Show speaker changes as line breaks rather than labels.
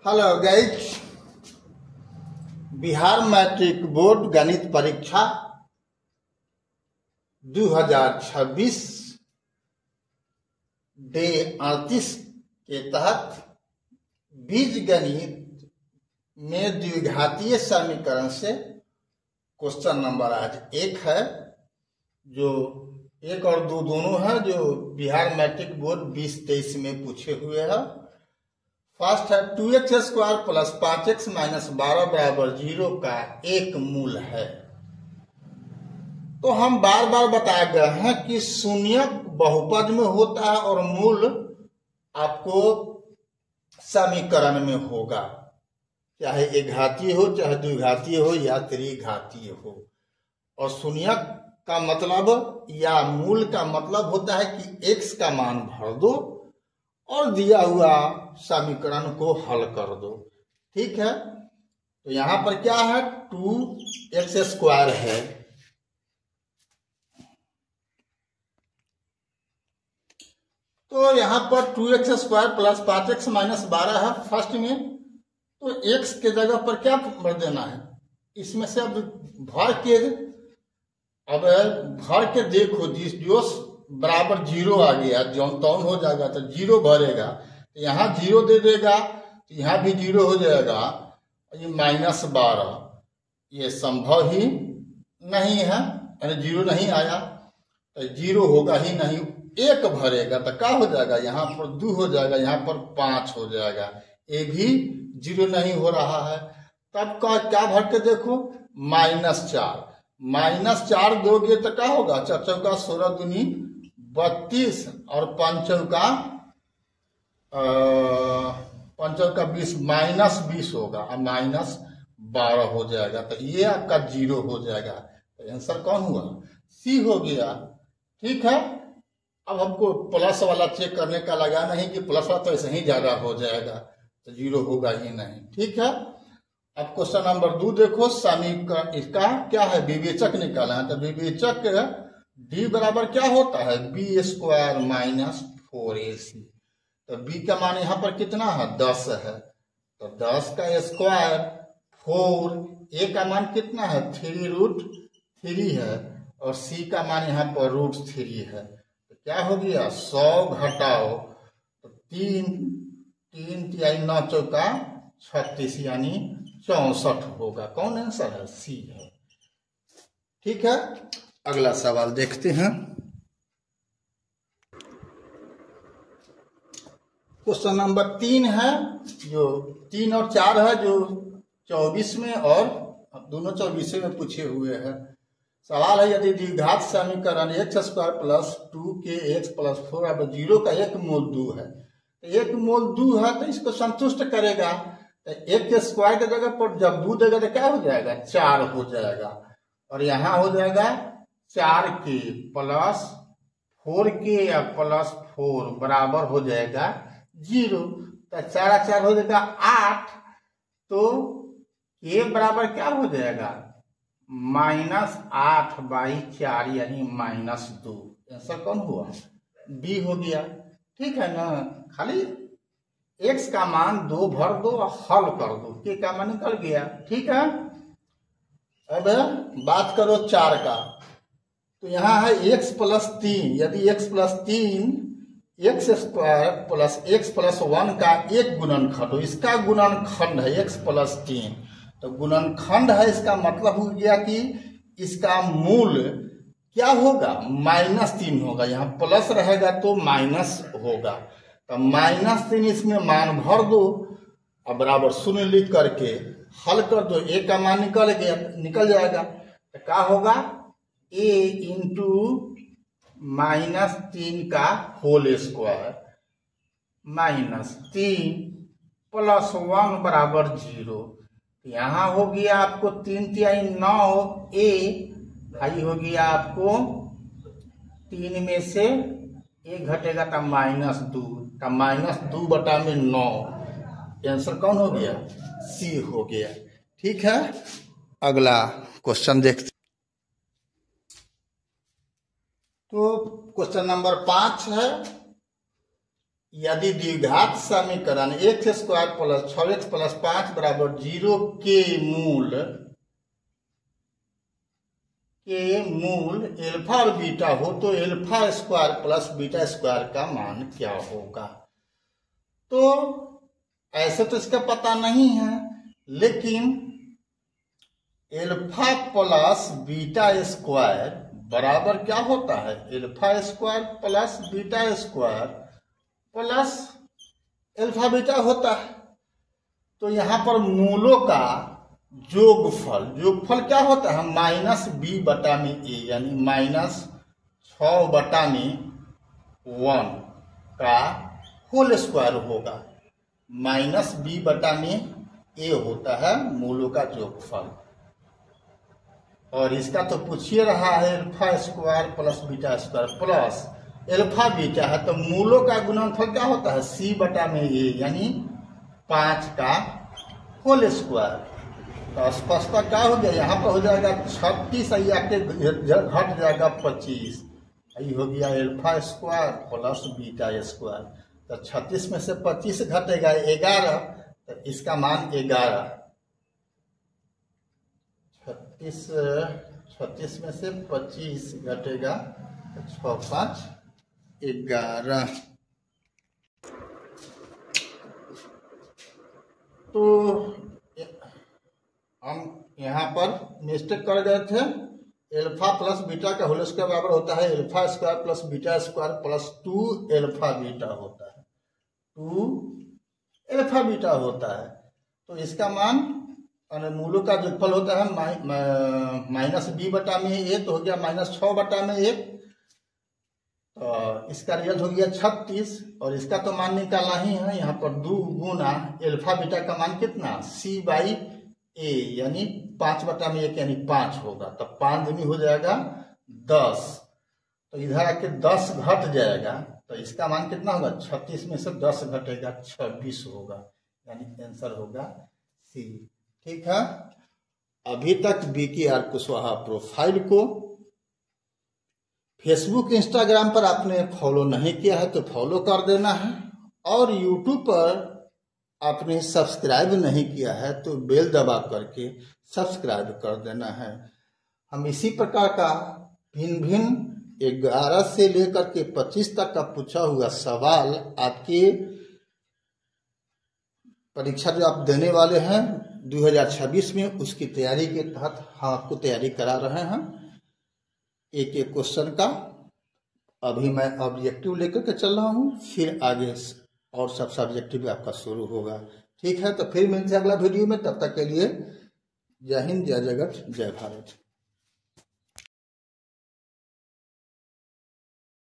Hello guys, Bihar matric board गणित परीक्षा 2026 day 38 के तहत बीज गणित में द्विघातीय समीकरण से क्वेश्चन नंबर आज 1 है, जो 1 और 2 दोनों है, जो बिहार मैट्रिक बोर्ड 2023 में पूछे हुए हैं। फर्स्ट है 2x square plus 5x minus 12 बराबर 0 का एक मूल है। तो हम बार बार बताए गए हैं कि शून्य बहुपद में होता है और मूल आपको समीकरण में होगा, चाहे एक घातीय हो, चाहे द्विघातीय हो या त्रिघातीय हो। और शून्य का मतलब या मूल का मतलब होता है कि x का मान भर दो और दिया हुआ समीकरण को हल कर दो। ठीक है, तो यहां पर क्या है, 2x स्क्वायर है, तो यहां पर 2x square plus 5x minus 12 है फर्स्ट में। तो x के जगह पर क्या भर देना है, इसमें से अब भर के देखो, जो बराबर 0 आ गया, जौन तौन हो जाएगा तो 0 भरेगा, तो यहाँ 0 दे देगा, तो यहाँ भी 0 हो जाएगा। ये माइनस 12 ये संभव ही नहीं है, यानी 0 नहीं आया तो 0 होगा ही नहीं। 1 भरेगा तो क्या हो जाएगा, यहाँ पर 2 हो जाएगा, यहाँ पर 5 हो जाएगा, ये भी 0 नहीं हो रहा है। तब का क्या भर के देखो, -4 दोगे तो क्या होगा, 4 चौका 16 दूनी 32 और 5 चौका 20 -20 होगा और -12 हो जाएगा, तो ये आपका 0 हो जाएगा। तो आंसर कौन हुआ, सी हो गया। ठीक है, अब हमको प्लस वाला चेक करने का लगा नहीं कि प्लस वाला तो ऐसे ही ज्यादा हो जाएगा, तो 0 होगा ही नहीं। ठीक है, अब क्वेश्चन नंबर 2 देखो, समीकरण इसका क्या है, विवेचक निकाला है। तो विवेचक d बराबर क्या होता है, b स्क्वायर माइनस 4ac। तो b का मान यहाँ पर कितना है, 10 है, तो 10 का स्क्वायर 4, a का मान कितना है, 3√3 है, और c का मान यहाँ पर √3 है। तो क्या हो गया, 100 घटाओ तो 3 तिहाई 9 चौका 36 यानी 64 होगा। कौन आंसर है, सी है। ठीक है, अगला सवाल देखते हैं। क्वेश्चन नंबर 3 है, जो 3 और 4 है, जो 24 में और दोनों 24 में पूछे हुए हैं। सवाल है, यदि द्विघात समीकरण x square plus 2kx plus 4 अब 0 का एक मूल 2 है, तो एक मूल 2 है तो इसको संतुष्ट करेगा। तो 1 के स्क्वायर की जगह पर जब 2 देगा तो क्या हो जाएगा, 4 हो जाएगा, और यहाँ हो जाएगा 4k प्लस 4k या प्लस 4 बराबर हो जाएगा 0। तो 4 4 हो जाएगा 8, तो k बराबर क्या हो जाएगा, -8/4 यानी -2। आंसर कौन हुआ, बी हो गया। ठीक है ना, खाली x का मान 2 भर दो और हल कर दो, k का मान निकल गया। ठीक है, अब बात करो 4 का, तो यहाँ है x प्लस 3, यदि x plus 3 x square plus x plus 1 का एक गुणनखंड हो, इसका गुणनखंड है x प्लस 3, तो गुणनखंड है, इसका मतलब हो गया कि इसका मूल क्या होगा, -3 होगा। यहाँ प्लस रहेगा तो माइनस होगा, तो -3 इसमें मान भर दो और बराबर 0 लिख करके हल कर दो, a का मान निकल जाएगा। तो क्या होगा, a इंटू -3 का होल स्क्वायर -3 प्लस 1 बराबर 0। यहाँ हो गया आपको 3 तिहाई 9, a भाई हो गया आपको 3 में से 1 घटेगा तो -2, तो -2 बटा में 9। आंसर कौन हो गया, सी हो गया। ठीक है, अगला क्वेश्चन देखते। तो क्वेश्चन नंबर 5 है, यदि द्विघात समीकरण x square plus 6x plus 5 बराबर 0 के मूल एल्फा और बीटा हो तो alpha square plus beta square का मान क्या होगा। तो ऐसे तो इसका पता नहीं है, लेकिन एल्फा प्लस बीटा स्क्वायर बराबर क्या होता है, alpha square plus beta square plus alpha beta होता है। तो यहां पर मूलों का जोगफल क्या होता है, माइनस बी बटा में ए, यानी माइनस 6 बटा में 1 का होल स्क्वायर होगा। माइनस बी बटा में ए होता है मूलों का जोगफल। और इसका तो पूछिए रहा है alpha square plus beta square plus alpha beta है, तो मूलों का गुणनफल क्या होता है, सी बटा में ए, यानी 5 का होल स्क्वायर। तो स्पष्टता क्या हो गया, यहाँ पर हो जाएगा 36, आके घट जाएगा 25, यही हो गया alpha square plus beta square. तो 36 में से 25 घटेगा 11, तो इसका मान 11। 36 में से 25 घटेगा तो 6 5 11। तो हम यहाँ पर मिस्टेक कर गए थे, एल्फा प्लस बीटा का होल स्क्वायर बराबर होता है alpha square plus beta square plus 2 alpha beta होता है, 2 एल्फा बीटा होता है। तो इसका मान मूलों का जोगफल होता है माइनस बी बटा में ए, तो हो गया माइनस 6 बटा में 1, तो इसका रिजल्ट हो गया 36। और इसका तो मान निकालना ही है, यहाँ पर 2 गुना एल्फा बीटा का मान कितना, सी बाई ए, यानी 5 बटा में 1 यानी 5 होगा। तो 5 दूनी हो जाएगा 10, तो इधर आके 10 घट जाएगा, तो इसका मान कितना होगा, 36 में से 10 घटेगा 26 होगा, यानी आंसर होगा सी। ठीक है, अभी तक BKR कुशवाहा प्रोफाइल को फेसबुक इंस्टाग्राम पर आपने फॉलो नहीं किया है तो फॉलो कर देना है, और यूट्यूब पर आपने सब्सक्राइब नहीं किया है तो बेल दबा करके सब्सक्राइब कर देना है। हम इसी प्रकार का भिन्न भिन्न 11 से लेकर के 25 तक का पूछा हुआ सवाल आपके परीक्षा जो आप देने वाले हैं 2026 में, उसकी तैयारी के तहत हम आपको तैयारी करा रहे हैं एक एक क्वेश्चन का। अभी मैं ऑब्जेक्टिव लेकर के चल रहा हूँ, फिर आगे और सब सब्जेक्टिव आपका शुरू होगा। ठीक है, तो फिर मिलते हैं अगला वीडियो में, तब तक के लिए जय हिंद, जय जगत, जय भारत।